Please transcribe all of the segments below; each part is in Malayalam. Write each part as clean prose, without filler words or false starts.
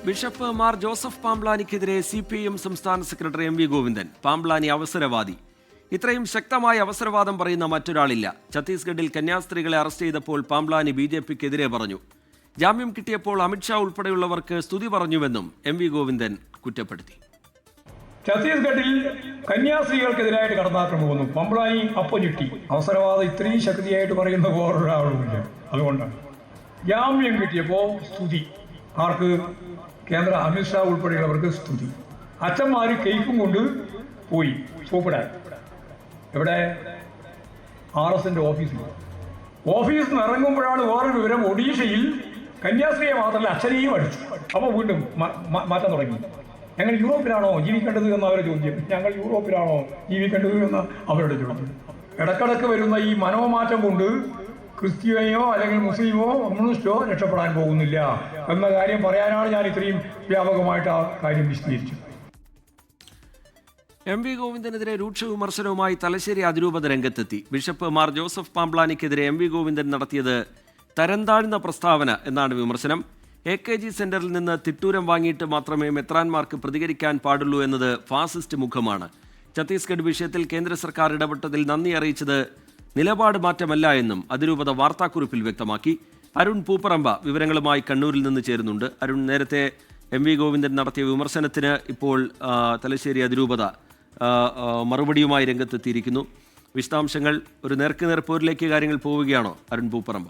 ബിഷപ്പ് മാർ ജോസഫ് പാംബ്ലാനിക്കെതിരെ CPIM സംസ്ഥാന സെക്രട്ടറി MV ഗോവിന്ദൻ. പാംബ്ലാനി അവസരവാദി. ഇത്രയും ശക്തമായ അവസരവാദം പറയുന്ന മറ്റൊരാളില്ല. ഛത്തീസ്ഗഡിൽ കന്യാസ്ത്രീകളെ അറസ്റ്റ് ചെയ്തപ്പോൾ പാംബ്ലാനി BJPക്കെതിരെ പറഞ്ഞു. ജാമ്യം കിട്ടിയപ്പോൾ അമിത്ഷാ ഉൾപ്പെടെയുള്ളവർക്ക് സ്തുതി പറഞ്ഞുവെന്നും MV ഗോവിന്ദൻ കുറ്റപ്പെടുത്തി. ഛത്തീസ്ഗഡിൽ കന്യാസ്ത്രീകൾക്കെതിരായിട്ട് കടന്നാക്രമം വന്നു. പാംബ്ലാനി അപ്പം ചുറ്റി. അവസരവാദം ഇത്രയും ശക്തിയായിട്ട് പറയുന്ന വേറൊരാളുമില്ല. അതുകൊണ്ടാണ് ജാമ്യം കിട്ടിയപ്പോൾ സ്തുതി. ആർക്ക്? കേന്ദ്ര അമിത്ഷാ ഉൾപ്പെടെയുള്ളവർക്ക് സ്തുതി. അച്ഛന്മാർ കേക്കും കൊണ്ട് പോയി സോപ്പിടാൻ. എവിടെ? RSന്റെ ഓഫീസിൽ നിന്ന് ഇറങ്ങുമ്പോഴാണ് വേറൊരു വിവരം. ഒഡീഷയിൽ കന്യാസ്ത്രീയെ മാത്രമല്ല അച്ഛനെയും അടിച്ചു. അപ്പോൾ വീണ്ടും മാറ്റം തുടങ്ങി. ഞങ്ങൾ യൂറോപ്പിലാണോ ജീവിക്കേണ്ടത് എന്ന അവരുടെ ചോദ്യം. ഞങ്ങൾ യൂറോപ്പിലാണോ ജീവിക്കേണ്ടത് എന്ന അവരുടെ ചോദ്യം. ഇടക്കിടക്ക് വരുന്ന ഈ മനോമാറ്റം കൊണ്ട് ക്രിസ്ത്യാനിയോ അല്ലെങ്കിൽ മുസ്ലിമോ കമ്മ്യൂണിസ്റ്റോ രക്ഷപ്പെടാൻ പോകുന്നില്ല എന്ന കാര്യം പറയാനാണ് ഞാൻ ഇത്രയും വ്യാപകമായിട്ട് ആ കാര്യം വിശദീകരിച്ചത്. MV ഗോവിന്ദനെതിരെ രൂക്ഷ വിമർശനവുമായി തലശ്ശേരി അതിരൂപത രംഗത്തെത്തി. ബിഷപ്പ് മാർ ജോസഫ് പാംബ്ലാനിക്കെതിരെ MV ഗോവിന്ദൻ നടത്തിയത് തരംതാഴ്ന്ന പ്രസ്താവന എന്നാണ് വിമർശനം. AKG സെന്ററിൽ നിന്ന് തിട്ടൂരം വാങ്ങിയിട്ട് മാത്രമേ മെത്രാൻമാർക്ക് പ്രതികരിക്കാൻ പാടുള്ളൂ എന്നത് ഫാസിസ്റ്റ് മുഖമാണ്. ഛത്തീസ്ഗഡ് വിഷയത്തിൽ കേന്ദ്ര സർക്കാർ ഇടപെട്ടതിൽ നന്ദി അറിയിച്ചത് നിലപാട് മാറ്റമല്ല എന്നും അതിരൂപത വാർത്താക്കുറിപ്പിൽ വ്യക്തമാക്കി. അരുൺ പൂപ്പറമ്പ വിവരങ്ങളുമായി കണ്ണൂരിൽ നിന്ന് ചേരുന്നുണ്ട്. അരുൺ, നേരത്തെ MV ഗോവിന്ദൻ നടത്തിയ വിമർശനത്തിന് ഇപ്പോൾ തലശ്ശേരി അതിരൂപത മറുപടിയുമായി രംഗത്തെത്തിയിരിക്കുന്നു. വിശദാംശങ്ങൾ, ഒരു നേർക്കുനേർ പോരിലേക്ക് കാര്യങ്ങൾ പോവുകയാണോ അരുൺ പൂപ്പറമ്പ?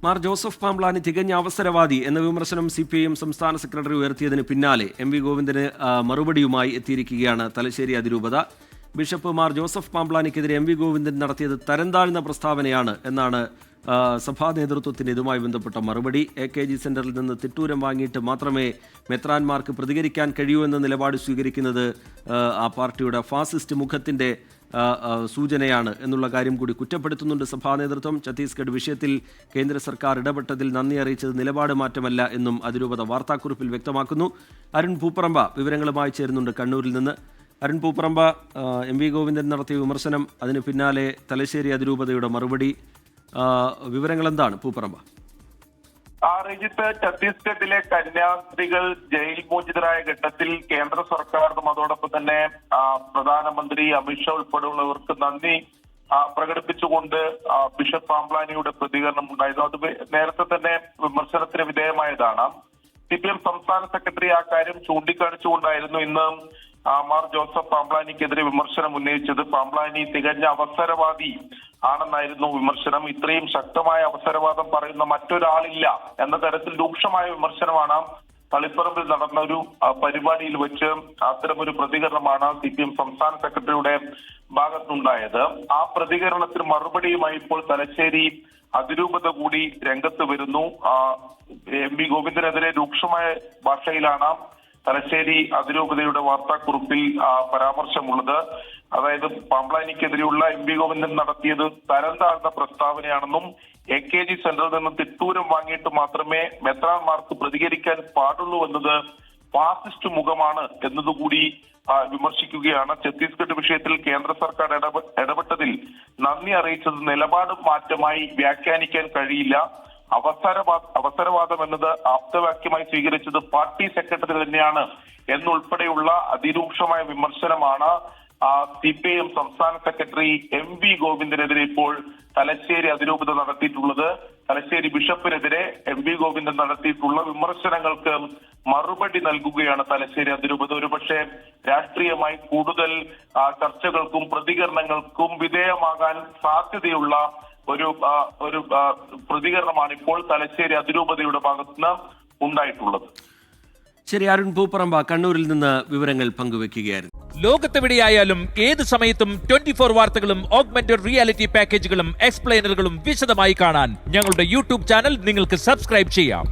മാർ ജോസഫ് പാംബ്ലാനി തികഞ്ഞ അവസരവാദി എന്ന വിമർശനം CPIM സംസ്ഥാന സെക്രട്ടറി ഉയർത്തിയതിന് പിന്നാലെ MV ഗോവിന്ദന് മറുപടിയുമായി എത്തിയിരിക്കുകയാണ് തലശ്ശേരി അതിരൂപത. ബിഷപ്പ് മാർ ജോസഫ് പാംബ്ലാനിക്കെതിരെ MV ഗോവിന്ദൻ നടത്തിയത് തരംതാഴ്ന്ന പ്രസ്താവനയാണ് എന്നാണ് സഭാ നേതൃത്വത്തിന് ഇതുമായി ബന്ധപ്പെട്ട മറുപടി. AKG സെന്ററിൽ നിന്ന് തിട്ടൂരം വാങ്ങിയിട്ട് മാത്രമേ മെത്രാൻമാർക്ക് പ്രതികരിക്കാൻ കഴിയൂ എന്ന നിലപാട് സ്വീകരിക്കുന്നത് ആ പാർട്ടിയുടെ ഫാസിസ്റ്റ് മുഖത്തിൻ്റെ സൂചനയാണ് എന്നുള്ള കാര്യം കൂടി കുറ്റപ്പെടുത്തുന്നുണ്ട് സഭാ നേതൃത്വം. ഛത്തീസ്ഗഡ് വിഷയത്തിൽ കേന്ദ്ര സർക്കാർ ഇടപെട്ടതിൽ നന്ദി അറിയിച്ചത് നിലപാട് മാറ്റമല്ല എന്നും അതിരൂപത വാർത്താക്കുറിപ്പിൽ വ്യക്തമാക്കുന്നു. അരുൺ പൂപ്പറമ്പ വിവരങ്ങളുമായി ചേരുന്നുണ്ട് കണ്ണൂരിൽ നിന്ന്. അരുൺ പൂപ്പറമ്പ, MV ഗോവിന്ദൻ നടത്തിയ വിമർശനം, അതിന് പിന്നാലെ തലശ്ശേരി അതിരൂപതയുടെ മറുപടി, വിവരങ്ങൾ എന്താണ് പൂപ്പറമ്പ? രഞ്ജിത്ത്, ഛത്തീസ്ഗഡിലെ കന്യാസ്ത്രീകൾ ജയിൽ മോചിതരായ ഘട്ടത്തിൽ കേന്ദ്ര സർക്കാരിനും അതോടൊപ്പം തന്നെ പ്രധാനമന്ത്രി അമിത്ഷാ ഉൾപ്പെടെയുള്ളവർക്ക് നന്ദി പ്രകടിപ്പിച്ചുകൊണ്ട് ബിഷപ്പ് പാംബ്ലാനിയുടെ പ്രതികരണം ഉണ്ടായിരുന്നു. അത് നേരത്തെ തന്നെ വിമർശനത്തിന് വിധേയമായതാണ്. CPIM സംസ്ഥാന സെക്രട്ടറി ആ കാര്യം ചൂണ്ടിക്കാണിച്ചുകൊണ്ടായിരുന്നു ഇന്ന് മാർ ജോസഫ് പാംബ്ലാനിക്കെതിരെ വിമർശനം ഉന്നയിച്ചത്. പാംബ്ലാനി തികഞ്ഞ അവസരവാദി ആണെന്നായിരുന്നു വിമർശനം. ഇത്രയും ശക്തമായ അവസരവാദം പറയുന്ന മറ്റൊരാളില്ല എന്ന തരത്തിൽ രൂക്ഷമായ വിമർശനമാണ് തളിപ്പറമ്പിൽ നടന്ന ഒരു പരിപാടിയിൽ വെച്ച് അത്തരമൊരു പ്രതികരണമാണ് CPIM സംസ്ഥാന സെക്രട്ടറിയുടെ ഭാഗത്തുണ്ടായത്. ആ പ്രതികരണത്തിന് മറുപടിയുമായി ഇപ്പോൾ തലശ്ശേരി അതിരൂപത കൂടി രംഗത്ത് വരുന്നു. MV ഗോവിന്ദനെതിരെ രൂക്ഷമായ ഭാഷയിലാണ് തലശ്ശേരി അതിരൂപതയുടെ വാർത്താക്കുറിപ്പിൽ പരാമർശമുള്ളത്. അതായത് പാംബ്ലാനിക്കെതിരെയുള്ള MV ഗോവിന്ദൻ നടത്തിയത് തരം താഴ്ന്ന പ്രസ്താവനയാണെന്നും AKG സെന്ററിൽ നിന്ന് തിട്ടൂരം വാങ്ങിയിട്ട് മാത്രമേ മെത്രാൻമാർക്ക് പ്രതികരിക്കാൻ പാടുള്ളൂ എന്നത് ഫാസിസ്റ്റ് മുഖമാണ് എന്നതുകൂടി വിമർശിക്കുകയാണ്. ഛത്തീസ്ഗഡ് വിഷയത്തിൽ കേന്ദ്ര സർക്കാർ ഇടപെട്ടതിൽ നന്ദി അറിയിച്ചത് നിലപാട് മാറ്റമായി വ്യാഖ്യാനിക്കാൻ കഴിയില്ല. അവസരവാദം എന്നത് ആപ്തവാക്യമായി സ്വീകരിച്ചത് പാർട്ടി സെക്രട്ടറി തന്നെയാണ് എന്നുൾപ്പെടെയുള്ള അതിരൂക്ഷമായ വിമർശനമാണ് CPIM സംസ്ഥാന സെക്രട്ടറി MV ഗോവിന്ദനെതിരെ ഇപ്പോൾ തലശ്ശേരി അതിരൂപത നടത്തിയിട്ടുള്ളത്. തലശ്ശേരി ബിഷപ്പിനെതിരെ MV ഗോവിന്ദൻ നടത്തിയിട്ടുള്ള വിമർശനങ്ങൾക്ക് മറുപടി നൽകുകയാണ് തലശ്ശേരി അതിരൂപത. ഒരുപക്ഷെ രാഷ്ട്രീയമായി കൂടുതൽ ചർച്ചകൾക്കും പ്രതികരണങ്ങൾക്കും വിധേയമാകാൻ സാധ്യതയുള്ള ഒരു പ്രതികരണമാണ് ഇപ്പോൾ തലശ്ശേരി അതിരൂപതയുടെ ഭാഗത്തുനിന്ന് ഉണ്ടായിട്ടുള്ളത്. ശരി, അരുൺ പൂപ്പറമ്പ കണ്ണൂരിൽ നിന്ന് വിവരങ്ങൾ പങ്കുവെക്കുകയായിരുന്നു. ലോകത്തെവിടെയായാലും ഏത് സമയത്തും 24 വാർത്തകളും ഓഗ്മെന്റഡ് റിയാലിറ്റി പാക്കേജുകളും എക്സ്പ്ലെയിനറുകളും വിശദമായി കാണാൻ ഞങ്ങളുടെ YouTube ചാനൽ നിങ്ങൾക്ക് സബ്സ്ക്രൈബ് ചെയ്യാം.